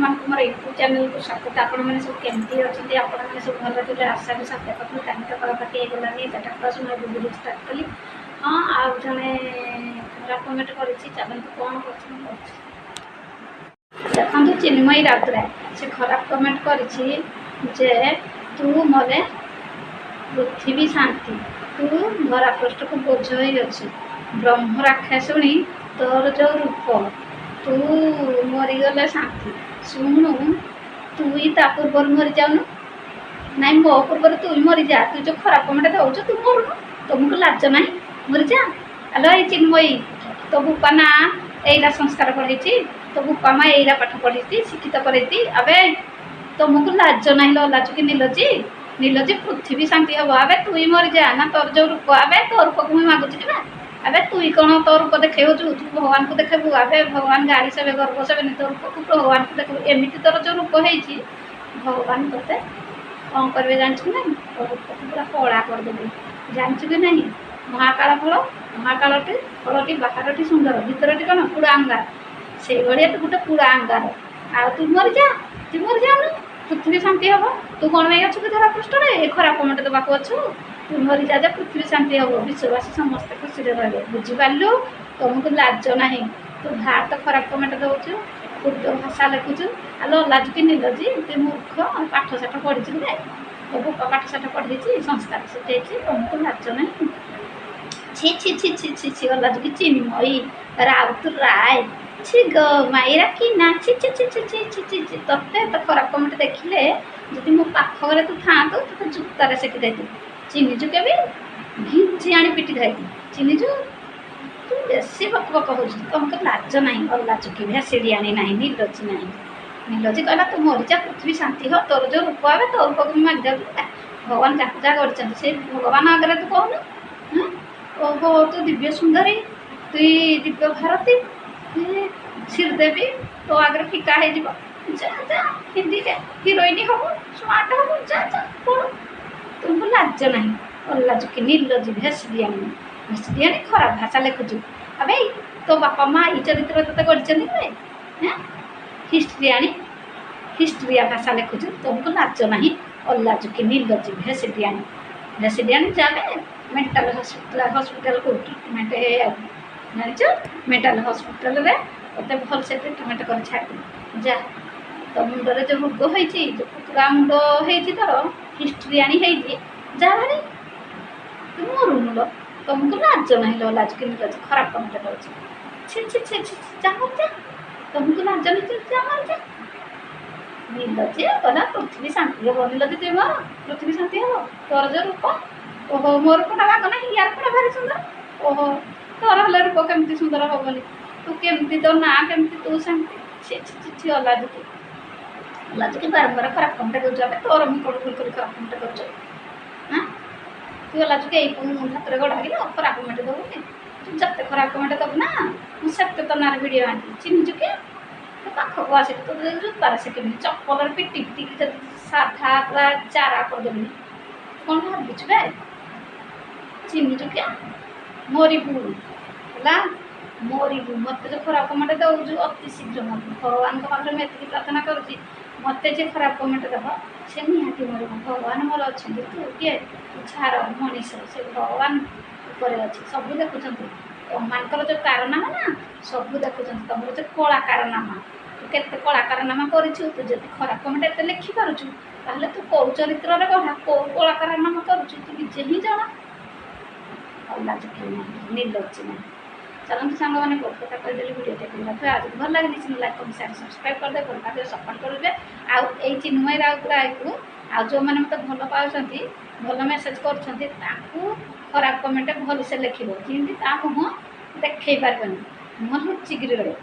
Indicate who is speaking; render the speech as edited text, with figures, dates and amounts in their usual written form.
Speaker 1: ଆପଣମାନଙ୍କୁ ମୋର ୟୁଟ୍ୟୁବ୍ ଚ୍ୟାନେଲକୁ ସ୍ୱାଗତ। ଆପଣମାନେ ସବୁ କେମିତି ଅଛନ୍ତି? ଆପଣମାନେ ସବୁ ଭଲ ଥିଲେ ଆଶାକୁ ସତ୍ୟ କଥା କାହିଁକି ତ ପାଖାପାଖି ହେଇଗଲାନି 8ଟା କ୍ଲାସ୍ ମୁଁ ଏବେ ଭିଡ଼ିଓ ଷ୍ଟାର୍ଟ କଲି। ହଁ, ଆଉ ଜଣେ ଖରାପ କମେଣ୍ଟ କରିଛି, ଚାଲନ୍ତୁ କ'ଣ କରୁଛି ମୁଁ କରୁଛି। ଦେଖନ୍ତୁ, ଚିନ୍ମୟୀ ରାଉତରାୟ ସେ ଖରାପ କମେଣ୍ଟ କରିଛି ଯେ ତୁ ମରେ ପୃଥିବୀ ଶାନ୍ତି, ତୁ ଧରା ପୃଷ୍ଠକୁ ବୋଝ ହୋଇଅଛୁ, ବ୍ରହ୍ମ ରାକ୍ଷାସୁଣୀ ତୋର ଯେଉଁ ରୂପ, ତୁ ମରିଗଲେ ଶାନ୍ତି। ଶୁଣୁ, ତୁଇ ତା ପୂର୍ବରୁ ମରିଯାଉନୁ। ନାଇଁ, ମୋ ପୂର୍ବରୁ ତୁଇ ମରିଯା। ତୁ ଯେଉଁ ଖରାପ କମେଣ୍ଟ ଦେଉଛୁ ତୁ ମରୁନୁ। ତୁମକୁ ଲାଜ ନାହିଁ? ମରିଯା। ଆଲୋ ଏଇ ଚିନ୍ମୟୀ, ତୋ ବୁପା ନା ଏଇଟା ସଂସ୍କାର ପଢ଼େଇଛି, ତୋ ବୁପା ମା ଏଇଟା ପାଠ ପଢ଼େଇଛି, ଶିକ୍ଷିତ କରେଇଛି। ଆବେ ତୁମକୁ ଲାଜ ନାହିଁ? ଲ ଲାଜୁକି ନିଲଜି ନିଲଜି ପୃଥିବୀ ଶାନ୍ତି ହବ। ଆବେ ତୁଇ ମରିଯା। ନା ତୋର ଯେଉଁ ରୂପ, ଆବେ ତୋ ରୂପକୁ ମୁଁ ମାଗୁଛି କିବା? ଆବେ ତୁଇ କ'ଣ ତୋ ରୂପ ଦେଖେଇବୁଛୁ? ତୁ ଭଗବାନଙ୍କୁ ଦେଖେଇବୁ। ଆବେ ଭଗବାନ ଗାଳି ସେବେ ଗର୍ବ ସେବେନି ତୋ ରୂପକୁ, ଭଗବାନଙ୍କୁ ଦେଖେଇବୁ। ଏମିତି ତୋର ଯେଉଁ ରୂପ ହେଇଛି, ଭଗବାନ ତୋତେ କ'ଣ କରିବେ ଜାଣିଛୁ କି ନାହିଁ? ତୋ ରୂପକୁ ପୁରା କଳା କରିଦେବେ, ଜାଣିଛୁ କି ନାହିଁ? ମହାକାଳ ଫଳ, ମହାକାଳଟି ଫଳଟି ବାହାରଟି ସୁନ୍ଦର, ଭିତରଟି କ'ଣ ପୁରା ଅଙ୍ଗାର। ସେଇଭଳିଆ ତୁ ଗୋଟେ ପୁରା ଅଙ୍ଗାର। ଆଉ ତୁ ମରିଯା, ତୁ ମରିଯାଉନୁ, ପୃଥିବୀ ଶାନ୍ତି ହବ। ତୁ କ'ଣ ପାଇଁ ଅଛୁ କି ଧରା ପୃଷ୍ଠରେ ଏ ଖରାପ କମେଣ୍ଟ ଦେବାକୁ ଅଛୁ? ତୁ ମରିଯା ଯେ ପୃଥିବୀ ଶାନ୍ତି ହବ, ବିଶ୍ୱବାସୀ ସମସ୍ତେ ଖୁସିରେ ରହିବେ। ବୁଝିପାରିଲୁ? ତୁମକୁ ଲାଜ ନାହିଁ? ତୁ ଭାତ ଖରାପ କମେଣ୍ଟ ଦେଉଛୁ, ଉର୍ଦ୍ଦୁ ଭାଷା ଲେଖୁଛୁ। ଆଲୋ ଲାଜୁକି ନିଲଜି, ତୁ ମୂର୍ଖ, ପାଠଶାଠ ପଢ଼ିଛୁ କି ନାହିଁ? ତୋ ବୁପ ପାଠଶାଠ ପଢ଼େଇଛି, ସଂସ୍କାର ଶିଖେଇଛି, ତୁମକୁ ଲାଜ ନାହିଁ? ଛି ଛି ଛି ଛି ଛି ଛି ଲାଜୁକି ଚିନ୍ମୟୀ ରାଉତରାୟ, ଛି ଗୋ ମାଇରା କି ନା, ଛି ଛି ଛି ଛି ଛି ଛି ଛି ଛି। ତୋତେ ତ ଖରାପ କମେଣ୍ଟ ଦେଖିଲେ ଯଦି ମୋ ପାଖ ଘରେ ତୁ ଥାଆନ୍ତୁ ତୋତେ ଜୁତାରେ ସେକି ଦେଇଥିଲି। ଚିହ୍ନିଛୁ କେବେ? ଘିଞ୍ଚି ଆଣି ପିଟି ଖାଇଥିଲି। ଚିହ୍ନିଛୁ? ତୁ ବେଶୀ ବକ ବକ ହେଉଛୁ। ତୁମକୁ ଲାଜ ନାହିଁ? ଅଲାଜୁକି ଭେସିଡ଼ିଆଣି ନାହିଁ, ନିଲଜି ନାହିଁ। ନିଲଜି କହିଲା ତୁ ମରିଯା, ପୃଥିବୀ ଶାନ୍ତି ହବ, ତୋର ଯେଉଁ ରୂପ ହେବେ ତୋ ରୂପକୁ ମୁଁ ମାଗିଯାଉଛି। ଭଗବାନ ଯାହାକୁ ଯାହା କରିଛନ୍ତି ସେଇ ଭଗବାନ ଆଗରେ ତୁ କହୁନୁ। ଓହୋ, ତୁ ଦିବ୍ୟ ସୁନ୍ଦରୀ, ତୁଇ ଦିବ୍ୟ ଭାରତୀ, ଶ୍ରୀଦେବୀ ତୋ ଆଗରେ ଫିକା ହେଇଯିବ। ଯା ଯା, ହିନ୍ଦୀରେ ହିରୋଇନ ହବୁ, ସ୍ମାର୍ଟ ହବୁ, ଯା ଯା ପଢ଼। ତୁମକୁ ଲାଜ ନାହିଁ? ଅଲାଜୁକି ନିଲଜି ଭେସିଡ଼ିଆଣି, ଭେସିଡ଼ିଆଣି ଖରାପ ଭାଷା ଲେଖୁଛୁ। ଆବେ ତୋ ବାପା ମା ଏଇ ଚରିତ୍ର ତୋତେ କରିଛନ୍ତି କି? ହିଷ୍ଟ୍ରିଆଣି, ହିଷ୍ଟ୍ରିଆ ଭାଷା ଲେଖୁଛୁ। ତୁମକୁ ଲାଜ ନାହିଁ? ଅଲାଜୁକି ନିଲଜି ଭେସିଡ଼ିଆଣି, ଭେସିଡ଼ିଆଣି। ଯାବେ ମେଣ୍ଟାଲ ହସ୍ପିଟାଲକୁ ଟ୍ରିଟମେଣ୍ଟ ହେଇବାକୁ, ଜାଣିଛ? ମେଣ୍ଟାଲ ହସ୍ପିଟାଲରେ ତୋତେ ଭଲସେ ଟ୍ରିଟମେଣ୍ଟ କରି ଛାଡ଼ିଦେବି। ଯା, ତୋ ମୁଣ୍ଡରେ ଯେଉଁ ରୋଗ ହେଇଛି, ଯେଉଁ କୁକୁଡ଼ା ମୁଣ୍ଡ ହେଇଛି, ତୋର ହିଷ୍ଟ୍ରିଆଣି ହେଇଛି, ଯା ଭାରି। ତୁ ମରୁନୁ ଲୋ, ତୁମକୁ ଲାଜ ନାହିଁ? ଲୋ ଲାଜୁକି ନିଲଜି ଖରାପ କମେଣ୍ଟ ଦେଉଛି। ଛି ଛି ଛି ଛି, ଯା ମରିଯା। ତୁମକୁ ଲାଜ ନାହିଁ? ଯା ମରିଯା। ନିଲଜି କହିଲା ପୃଥିବୀ ଶାନ୍ତି ହବ। ନିଲଜି ତୁଇ ମର, ପୃଥିବୀ ଶାନ୍ତି ହବ, ତୋର ଯେଉଁ ରୂପ। ଓହୋ, ମୋ ରୂପଟା ବାଗ ନାହିଁ, ୟାର ରୂପଟା ଭାରି ସୁନ୍ଦର। ଓହୋ, ତୋର ହେଲେ ରୂପ କେମିତି ସୁନ୍ଦର ହବନି? ତୁ କେମିତି, ତୋ ନାଁ କେମିତି, ତୁ ସେମିତି। ଛି ଛି ଛି ଛି, ଅଲାଜୁକି, ଅଲାଜୁକି ବାରମ୍ବାର ଖରାପ କମେଣ୍ଟ ଦେଉଛୁ। ଏବେ ତୋର ମୁଁ କ'ଣ ଭୁଲ କରି ଖରାପ କମେଣ୍ଟ ଦେଉଛୁ? ତୁ ଅଲାଜୁକି ଏଇ ହାତରେ ଗୋଡ଼ ଭାଙ୍ଗିଲ, ଖରାପ କମେଣ୍ଟ ଦେବୁନି? ତୁ ଯେତେ ଖରାପ କମେଣ୍ଟ ଦେବୁ ନା, ମୁଁ ସେତେ ତୋ ନାଁରେ ଭିଡ଼ିଓ ଆଣିବି। ଚିହ୍ନିଛୁ କି? ତୁ ପାଖକୁ ଆସିକି ତୋ ଜୁତାରେ ସେକିବିନି, ଚପଲରେ ପିଟି ପିଟିକି ଯଦି ସାଧା ପୁରା ଚାରା କରିଦେବିନି। କ'ଣ ଭାବୁଛୁ ବେ? ଚିହ୍ନିଛୁ କି? ମରିବୁ ହେଲା, ମରିବୁ। ମୋତେ ଯେଉଁ ଖରାପ କମେଣ୍ଟ ଦେଉଛୁ ଅତି ଶୀଘ୍ର ମରିବୁ। ଭଗବାନଙ୍କ ପାଖରେ ମୁଁ ଏତିକି ପ୍ରାର୍ଥନା କରୁଛି, ମୋତେ ଯେ ଖରାପ କମେଣ୍ଟ ଦେବ ସେ ନିହାତି ମରିବ। ଭଗବାନ ମୋର ଅଛନ୍ତି। ତୁ କିଏ? ତୁ ଛାଡ଼, ମଣିଷ। ସେ ଭଗବାନ ଉପରେ ଅଛି, ସବୁ ଦେଖୁଛନ୍ତି। ତୁମମାନଙ୍କର ଯେଉଁ କାରନାମା ନା, ସବୁ ଦେଖୁଛନ୍ତି। ତୁମର ଯେଉଁ କଳା କାରନାମା, ତୁ କେତେ କଳା କାରନାମା କରିଛୁ। ତୁ ଯଦି ଖରାପ କମେଣ୍ଟ ଏତେ ଲେଖିପାରୁଛୁ, ତାହେଲେ ତୁ କେଉଁ ଚରିତ୍ରରେ ଗଢ଼ା, କେଉଁ କଳା କାରନାମା କରୁଛୁ, ତୁ ନିଜେ ହିଁ ଜଣା। ଅଲାଜୁକି ନାହିଁ, ନିଲଜି ନାହିଁ। ଚାଲନ୍ତୁ ସାଙ୍ଗମାନେ, ବହୁତ କଥା କହିଦେଲି, ଭିଡ଼ିଓଟା ଦେଖିବାକୁ ଆଜି ଭଲ ଲାଗେ ନିଶ୍ଚିତ ଲାଇକ୍ କରି ସେୟାର ସବସ୍କ୍ରାଇବ୍ କରିଦେବେ, ଭଲ ଭାବରେ ସପୋର୍ଟ କରିବେ। ଆଉ ଏଇ ଚିନ୍ମୟୀ ରାଉତରାୟକୁ ଆଉ ଯେଉଁମାନେ ମୋତେ ଭଲ ପାଉଛନ୍ତି, ଭଲ ମେସେଜ୍ କରୁଛନ୍ତି, ତାଙ୍କୁ ଖରାପ କମେଣ୍ଟ ଭଲସେ ଲେଖିବ, ଯେମିତି ତା ମୁହଁ ଦେଖେଇ ପାରିବନି, ମୁହଁ ଲୁଚିକିରି ରହିବ।